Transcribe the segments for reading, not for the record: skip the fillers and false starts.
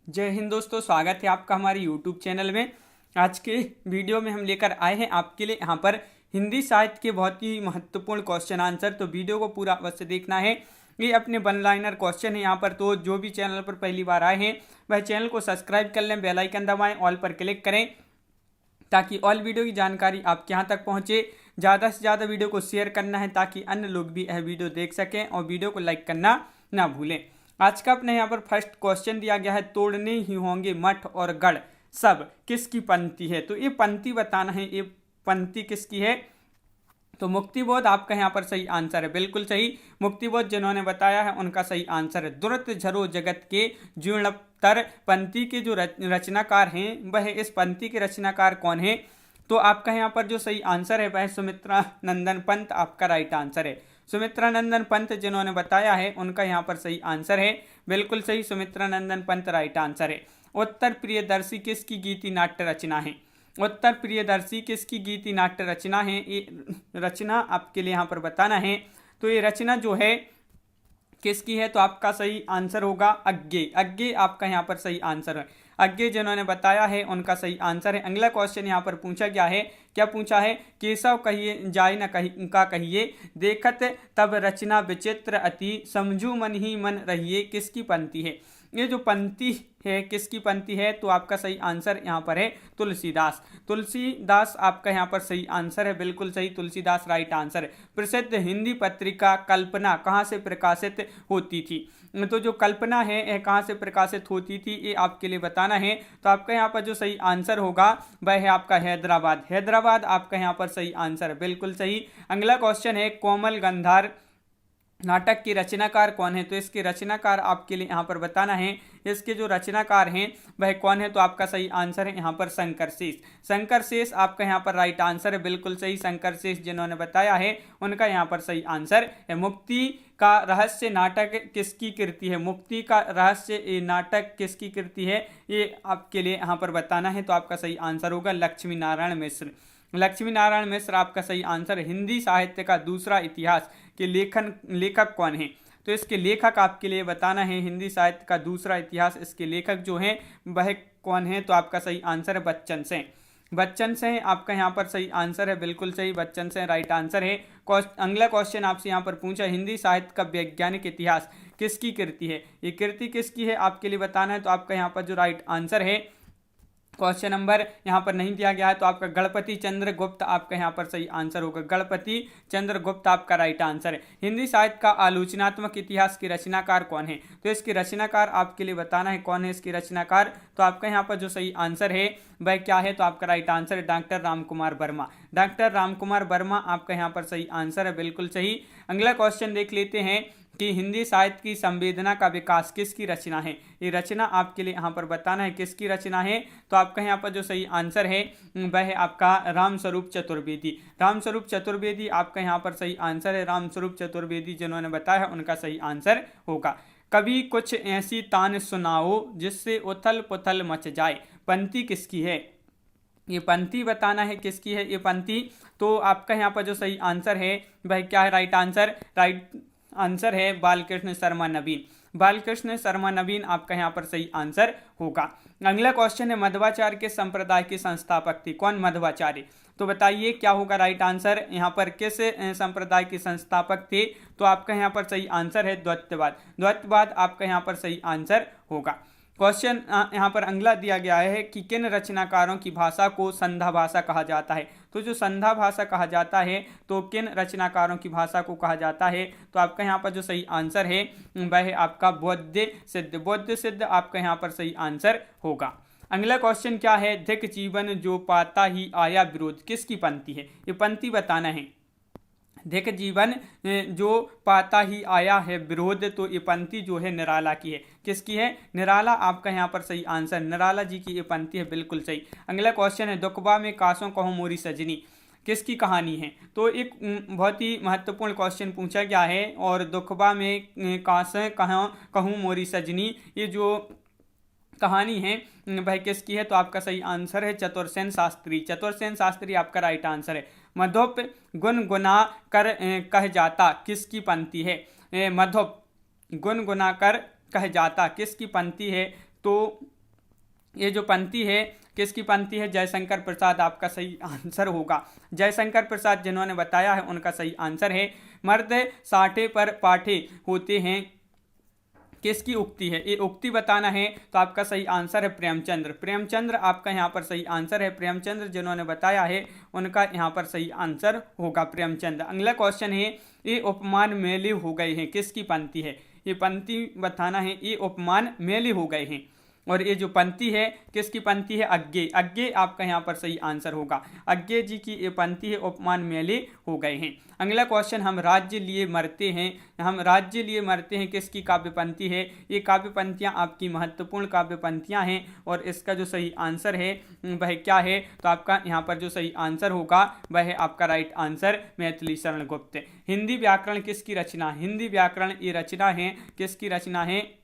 जय हिंद दोस्तों, स्वागत है आपका हमारे YouTube चैनल में। आज के वीडियो में हम लेकर आए हैं आपके लिए यहाँ पर हिंदी साहित्य के बहुत ही महत्वपूर्ण क्वेश्चन आंसर। तो वीडियो को पूरा अवश्य देखना है। ये अपने वन लाइनर क्वेश्चन है यहाँ पर। तो जो भी चैनल पर पहली बार आए हैं वह चैनल को सब्सक्राइब कर लें, बेल आइकन दबाएं, ऑल पर क्लिक करें ताकि ऑल वीडियो की जानकारी आपके यहाँ तक पहुँचे। ज़्यादा से ज़्यादा वीडियो को शेयर करना है ताकि अन्य लोग भी यह वीडियो देख सकें और वीडियो को लाइक करना ना भूलें। आज का अपने यहाँ पर फर्स्ट क्वेश्चन दिया गया है, तोड़ने ही होंगे मठ और गढ़ सब किसकी पंक्ति है। तो ये पंक्ति बताना है, ये पंक्ति किसकी है। तो मुक्तिबोध आपका यहाँ पर सही आंसर है, बिल्कुल सही। मुक्तिबोध जिन्होंने बताया है उनका सही आंसर है। दुरत झरो जगत के जीर्णतर पंक्ति के जो रचनाकार हैं वह इस पंक्ति के रचनाकार कौन है। तो आपका यहाँ पर जो सही आंसर है वह सुमित्रा नंदन पंत आपका राइट आंसर है। सुमित्रा नंदन पंत जिन्होंने बताया है उनका यहाँ पर सही आंसर है, बिल्कुल सही। सुमित्रा नंदन पंत राइट आंसर है। उत्तर प्रियदर्शी किसकी गीति नाट्य रचना है। उत्तर प्रियदर्शी किसकी गीति नाट्य रचना है। ये रचना आपके लिए यहाँ पर बताना है। तो ये रचना जो है किसकी है, तो आपका सही आंसर होगा अज्ञे। अज्ञे आपका यहाँ पर सही आंसर है। अज्ञे जिन्होंने बताया है उनका सही आंसर है। अगला क्वेश्चन यहाँ पर पूछा गया है, क्या पूछा है, केशव कहिए जाय न कहिए, देखत तब रचना विचित्र अति, समझू मन ही मन रहिए किसकी पंक्ति है। ये जो पंक्ति है किसकी पंक्ति है, तो आपका सही आंसर यहाँ पर है तुलसीदास। तुलसीदास आपका यहाँ पर सही आंसर है, बिल्कुल सही। तुलसीदास राइट आंसर है। प्रसिद्ध हिंदी पत्रिका कल्पना कहाँ से प्रकाशित होती थी। तो जो कल्पना है यह कहाँ से प्रकाशित होती थी ये आपके लिए बताना है। तो आपका यहाँ पर जो सही आंसर होगा वह है आपका हैदराबाद। हैदराबाद आपका यहाँ पर सही आंसर है, बिल्कुल सही। अगला क्वेश्चन है, कोमल गंधार नाटक के रचनाकार कौन है। तो इसके रचनाकार आपके लिए यहाँ पर बताना है। इसके जो रचनाकार हैं वह कौन है, तो आपका सही आंसर है यहाँ पर शंकर शेष। शंकर शेष आपका यहाँ पर राइट आंसर है, बिल्कुल सही। शंकर शेष जिन्होंने बताया है उनका यहाँ पर सही आंसर है। मुक्ति का रहस्य नाटक किसकी कृति है। मुक्ति का रहस्य ये नाटक किसकी कृति है, ये आपके लिए यहाँ पर बताना है। तो आपका सही आंसर होगा लक्ष्मी नारायण मिश्र। लक्ष्मी नारायण मिश्र आपका सही आंसर है। हिंदी साहित्य का दूसरा इतिहास के लेखक कौन है। तो इसके लेखक आपके लिए बताना है। हिंदी साहित्य का दूसरा इतिहास, इसके लेखक जो हैं वह कौन है, तो आपका सही आंसर है बच्चन सिंह। बच्चन सिंह आपका यहाँ पर सही आंसर है, बिल्कुल सही। बच्चन सिंह राइट आंसर है। अगला क्वेश्चन आपसे यहाँ पर पूछा, हिंदी साहित्य का वैज्ञानिक इतिहास किसकी कृति है। ये कृति किसकी है आपके लिए बताना है। तो आपका यहाँ पर जो राइट आंसर है, क्वेश्चन नंबर यहाँ पर नहीं दिया गया है, तो आपका गणपति चंद्र गुप्त आपका यहाँ पर सही आंसर होगा। गणपति चंद्र गुप्त आपका राइट आंसर है। हिंदी साहित्य का आलोचनात्मक इतिहास के रचनाकार कौन है। तो इसके रचनाकार आपके लिए बताना है कौन है इसके रचनाकार। तो आपका यहाँ पर जो सही आंसर है वह क्या है, तो आपका राइट आंसर है डॉक्टर रामकुमार वर्मा। डॉक्टर रामकुमार वर्मा आपका यहाँ पर सही आंसर है, बिल्कुल सही। अगला क्वेश्चन देख लेते हैं कि हिंदी साहित्य की संवेदना का विकास किसकी रचना है। ये रचना आपके लिए यहाँ पर बताना है किसकी रचना है। तो आपका यहाँ पर जो सही आंसर है वह है आपका रामस्वरूप चतुर्वेदी। रामस्वरूप चतुर्वेदी आपका यहाँ पर सही आंसर है। रामस्वरूप चतुर्वेदी जिन्होंने बताया उनका सही आंसर होगा। कभी कुछ ऐसी तान सुनाओ जिससे उथल पुथल मच जाए, पंक्ति किसकी है। ये पंक्ति बताना है किसकी है ये पंक्ति। तो आपका यहाँ पर जो सही आंसर है वह क्या है, राइट आंसर है बालकृष्ण शर्मा नवीन। बालकृष्ण शर्मा नवीन आपका यहाँ पर सही आंसर होगा। अगला क्वेश्चन है, मध्वाचार्य के संप्रदाय के संस्थापक थे कौन। मध्वाचार्य, तो बताइए क्या होगा राइट आंसर। यहाँ पर किस संप्रदाय के संस्थापक थे, तो आपका यहाँ पर सही आंसर है द्वैतवाद। द्वैतवाद आपका यहाँ पर सही आंसर होगा। क्वेश्चन यहाँ पर अगला दिया गया है कि किन रचनाकारों की भाषा को संधा भाषा कहा जाता है। तो जो संधा भाषा कहा जाता है तो किन रचनाकारों की भाषा को कहा जाता है। तो आपका यहाँ पर जो सही आंसर है वह है आपका बौद्ध सिद्ध। बौद्ध सिद्ध आपका यहाँ पर सही आंसर होगा। अगला क्वेश्चन क्या है, धिक जीवन जो पाता ही आया विरोध किसकी पंक्ति है। ये पंक्ति बताना है। धिक जीवन जो पाता ही आया है विरोध, तो ये पंक्ति जो है निराला की है। किसकी है, निराला आपका यहाँ पर सही आंसर, निराला जी की ये पंक्ति है, बिल्कुल सही। अगला क्वेश्चन है, दुखबा में कासों कहूँ मोरी सजनी किसकी कहानी है। तो एक बहुत ही महत्वपूर्ण क्वेश्चन पूछा गया है। और दुखबा में कासों कहूँ मोरी सजनी ये जो कहानी है वह किसकी है, तो आपका सही आंसर है चतुरसेन शास्त्री। चतुरसेन शास्त्री आपका राइट आंसर है। मधुप गुनगुना कर कह जाता किसकी पंक्ति है। मधुप गुनगुना कर कह जाता किसकी पंक्ति है, तो ये जो पंक्ति है किसकी पंक्ति है? जयशंकर प्रसाद आपका सही आंसर होगा। जयशंकर प्रसाद जिन्होंने बताया है उनका सही आंसर है। मर्द साठे पर पाठे होते हैं, किसकी उक्ति है? ये उक्ति बताना है तो आपका सही आंसर है प्रेमचंद्र। प्रेमचंद्र आपका यहाँ पर सही आंसर है। प्रेमचंद्र जिन्होंने बताया है उनका यहाँ पर सही आंसर होगा प्रेमचंद्र। अगला क्वेश्चन है, ये उपमान मेले हो गए हैं, किसकी पंक्ति है? ये पंक्ति बताना है, ये उपमान मेले हो गए हैं। और ये जो पंक्ति है किसकी पंक्ति है? अज्ञे। अज्ञे आपका यहाँ पर सही आंसर होगा। अज्ञे जी की ये पंक्ति है, उपमान मेले हो गए हैं। अगला क्वेश्चन, हम राज्य लिए मरते हैं, हम राज्य लिए मरते हैं, किसकी काव्य पंक्ति है? ये काव्य पंक्तियाँ आपकी महत्वपूर्ण काव्य पंक्तियाँ हैं और इसका जो सही आंसर है वह क्या है? तो आपका यहाँ पर जो सही आंसर होगा वह है आपका राइट आंसर मैथिली शरण गुप्त। हिंदी व्याकरण किसकी रचना? हिंदी व्याकरण ये रचना है, किसकी रचना है?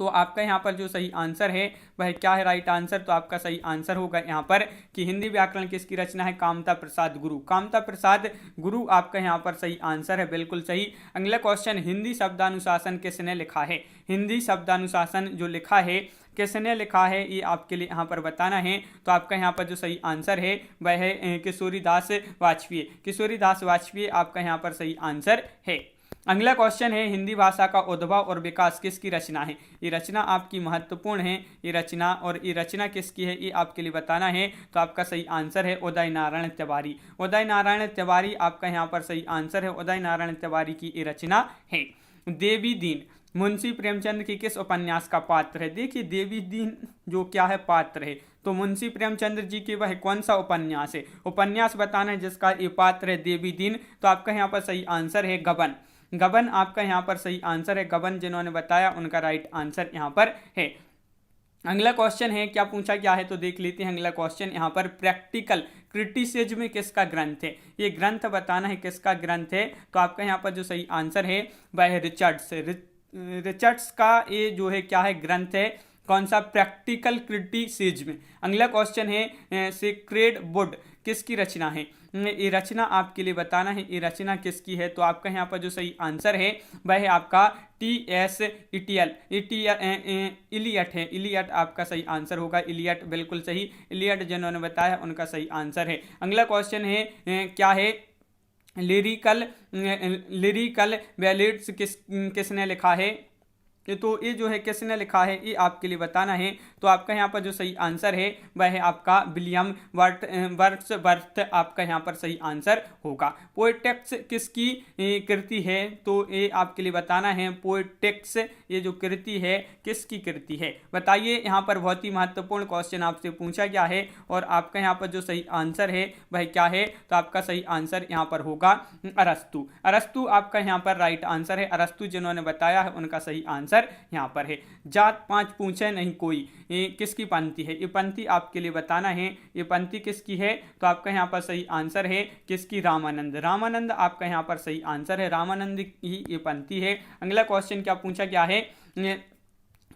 तो आपका यहाँ पर जो सही आंसर है वह क्या है? राइट आंसर तो आपका सही आंसर होगा यहाँ पर कि हिंदी व्याकरण किसकी रचना है? कामता प्रसाद गुरु। कामता प्रसाद गुरु आपका यहाँ पर सही आंसर है, बिल्कुल सही। अगला क्वेश्चन, हिंदी शब्दानुशासन किसने लिखा है? हिंदी शब्दानुशासन जो लिखा है किसने लिखा है ये आपके लिए यहाँ पर बताना है। तो आपका यहाँ पर जो सही आंसर है वह है किशोरीदास वाजपेयी। किशोरीदास वाजपेयी आपका यहाँ पर सही आंसर है। अगला क्वेश्चन है, हिंदी भाषा का उद्भव और विकास किसकी रचना है? ये रचना आपकी महत्वपूर्ण है, ये रचना, और ये रचना किसकी है ये आपके लिए बताना है। तो आपका सही आंसर है उदय नारायण तिवारी। उदय नारायण तिवारी आपका यहाँ पर सही आंसर है, उदय नारायण तिवारी की ये रचना है। देवी दीन मुंशी प्रेमचंद की किस उपन्यास का पात्र है? देखिए देवी दीन जो क्या है पात्र है, तो मुंशी प्रेमचंद्र जी के वह कौन सा उपन्यास है? उपन्यास बताना है जिसका ये पात्र है देवी दीन। तो आपका यहाँ पर सही आंसर है गबन। गबन आपका यहाँ पर सही आंसर है। गबन जिन्होंने बताया उनका राइट आंसर यहाँ पर है। अगला क्वेश्चन है, क्या पूछा गया है तो देख लेते हैं। अगला क्वेश्चन यहाँ पर, प्रैक्टिकल क्रिटिसिज्म किसका ग्रंथ है? ये ग्रंथ बताना है किसका ग्रंथ है। तो आपका यहाँ पर जो सही आंसर है वह है रिचर्ड्स। रिचर्ड्स का ये जो है क्या है ग्रंथ है, कौन सा? Practical criticism. अगला क्वेश्चन है, सेक्रेड वुड किसकी रचना है? ये रचना आपके लिए बताना है, ये रचना किसकी है। तो आपका यहाँ पर जो सही आंसर है वह है आपका टी.एस. इलियट है। इलियट आपका सही आंसर होगा, इलियट बिल्कुल सही। इलियट जिन्होंने बताया उनका सही आंसर है। अगला क्वेश्चन है, क्या है? लिरिकल बैलेड्स किसने लिखा है? तो ये जो है किसने लिखा है ये आपके लिए बताना है। तो आपका यहाँ पर जो सही आंसर है वह है आपका विलियम वर्ड्सवर्थ आपका यहाँ पर सही आंसर होगा। पोएटिक्स किसकी कृति है? तो ये आपके लिए बताना है, पोएटिक्स ये जो कृति है किसकी कृति है बताइए। यहाँ पर बहुत ही महत्वपूर्ण क्वेश्चन आपसे पूछा गया है और आपका यहाँ पर जो सही आंसर है वह क्या है? तो आपका सही आंसर यहाँ पर होगा अरस्तु। अरस्तु आपका यहाँ पर राइट आंसर है। अरस्तु जिन्होंने बताया है उनका सही आंसर यहाँ पर है। जात पांच पूछे नहीं कोई, ये किसकी पंक्ति है? ये पंक्ति आपके लिए बताना है, ये पंक्ति किसकी है? तो आपका यहाँ पर सही आंसर है किसकी? रामानंद। रामानंद आपका यहाँ पर सही आंसर है, रामानंद की ये पंक्ति है। अगला क्वेश्चन क्या पूछा गया है?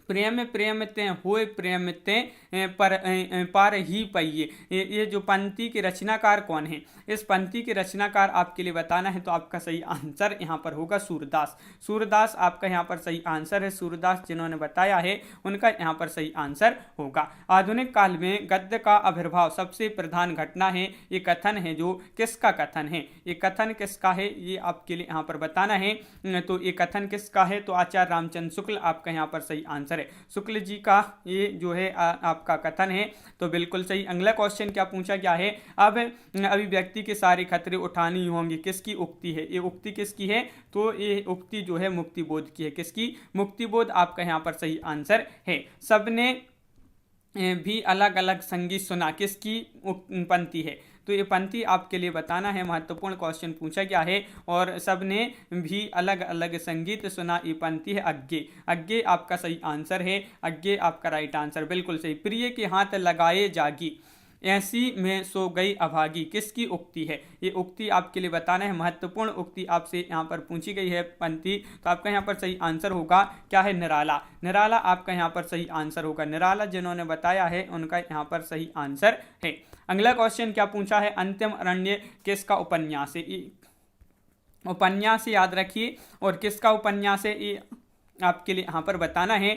प्रेम प्रेमते होए प्रेमते पर ही पाइए, ये जो पंक्ति के रचनाकार कौन है? इस पंक्ति के रचनाकार आपके लिए बताना है। तो आपका सही आंसर यहाँ पर होगा सूरदास। सूरदास आपका यहाँ पर सही आंसर है। सूरदास जिन्होंने बताया है उनका यहाँ पर सही आंसर होगा। आधुनिक काल में गद्य का आविर्भाव सबसे प्रधान घटना है, ये कथन है जो किसका कथन है? ये कथन किसका है ये आपके लिए यहाँ पर बताना है। तो ये कथन किसका है? तो आचार्य रामचंद्र शुक्ल आपका यहाँ पर सही आंसर है। शुक्ल जी का ये जो है आपका कथन है, तो बिल्कुल सही। अगला क्वेश्चन क्या पूछा गया है? अब अभिव्यक्ति के सारे खतरे उठानी होंगी, किसकी उक्ति है? ये उक्ति किसकी है? तो ये उक्ति जो है मुक्तिबोध की है। किसकी? मुक्तिबोध आपका यहाँ पर सही आंसर है। सबने भी अलग अलग संगीत सुना, किसकी पंक्ति है? तो ये पंक्ति आपके लिए बताना है, महत्वपूर्ण क्वेश्चन पूछा गया है। और सबने भी अलग अलग संगीत सुना, ये पंक्ति है अज्ञे। अज्ञे आपका सही आंसर है, अज्ञे आपका राइट आंसर बिल्कुल सही। प्रिय के हाथ लगाए जागी, ऐसी में सो गई अभागी, किसकी उक्ति है? ये उक्ति आपके लिए बताना है, महत्वपूर्ण उक्ति आपसे यहाँ पर पूछी गई है पंक्ति। तो आपका यहाँ पर सही आंसर होगा क्या है? निराला। निराला आपका यहाँ पर सही आंसर होगा। निराला जिन्होंने बताया है उनका यहाँ पर सही आंसर है। अगला क्वेश्चन क्या पूछा है? अंतिम अरण्य किसका उपन्यास है? उपन्यास याद रखिए, और किसका उपन्यास है ये आपके लिए यहाँ पर बताना है।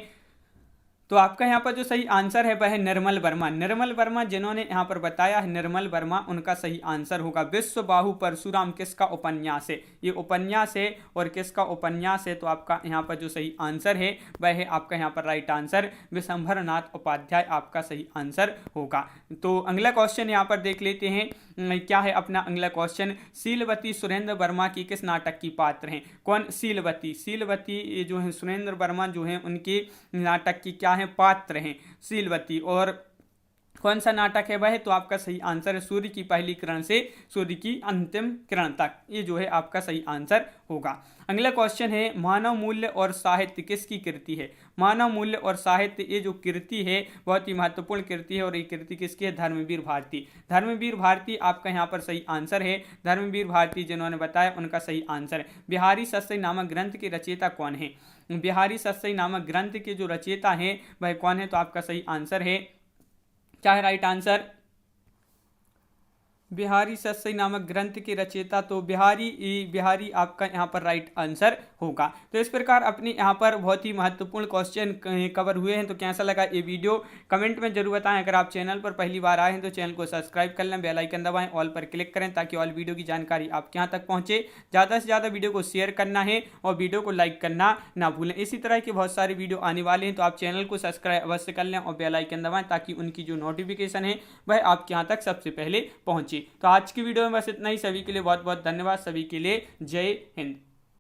तो आपका यहाँ पर जो सही आंसर है वह है निर्मल वर्मा। निर्मल वर्मा जिन्होंने यहाँ पर बताया है, निर्मल वर्मा, उनका सही आंसर होगा। विश्व बाहु परशुराम किसका उपन्यास है? ये उपन्यास है, और किसका उपन्यास है? तो आपका यहाँ पर जो सही आंसर है वह है आपका यहाँ पर राइट आंसर विशंभर नाथ उपाध्याय आपका सही आंसर होगा। तो अगला क्वेश्चन यहाँ पर देख लेते हैं, क्या है अपना अगला क्वेश्चन। शीलवती सुरेंद्र वर्मा की किस नाटक की पात्र हैं? कौन? शीलवती। शीलवती जो है सुरेंद्र वर्मा जो है उनके नाटक की क्या है? पात्र हैं शीलवती। और कौन सा नाटक है वह? तो आपका सही आंसर है सूर्य की पहली किरण से सूर्य की अंतिम किरण तक, ये जो है आपका सही आंसर होगा। अगला क्वेश्चन है, मानव मूल्य और साहित्य किसकी कृति है? मानव मूल्य और साहित्य, ये जो कृति है बहुत ही महत्वपूर्ण कृति है, और ये कृति किसकी है? धर्मवीर भारती। धर्मवीर भारती आपका यहाँ पर सही आंसर है। धर्मवीर भारती जिन्होंने बताया उनका सही आंसर है। बिहारी सस्सई नामक ग्रंथ के रचयिता कौन है? बिहारी सस्सई नामक ग्रंथ के जो रचयिता हैं वह कौन है? तो आपका सही आंसर है, क्या है राइट आंसर? बिहारी सस्सई नामक ग्रंथ के रचयिता तो बिहारी आपका यहाँ पर राइट आंसर होगा। तो इस प्रकार अपने यहाँ पर बहुत ही महत्वपूर्ण क्वेश्चन कवर हुए हैं। तो कैसा लगा ये वीडियो कमेंट में जरूर बताएं। अगर आप चैनल पर पहली बार आए हैं तो चैनल को सब्सक्राइब कर लें, बेल आइकन दबाएं, ऑल पर क्लिक करें ताकि ऑल वीडियो की जानकारी आपके यहाँ तक पहुँचे। ज़्यादा से ज़्यादा वीडियो को शेयर करना है और वीडियो को लाइक करना ना भूलें। इसी तरह के बहुत सारे वीडियो आने वाले हैं, तो आप चैनल को सब्सक्राइब अवश्य कर लें और बेल आइकन दबाएं ताकि उनकी जो नोटिफिकेशन है वह आपके यहाँ तक सबसे पहले पहुँचे। तो आज की वीडियो में बस इतना ही। सभी के लिए बहुत बहुत धन्यवाद। सभी के लिए जय हिंद।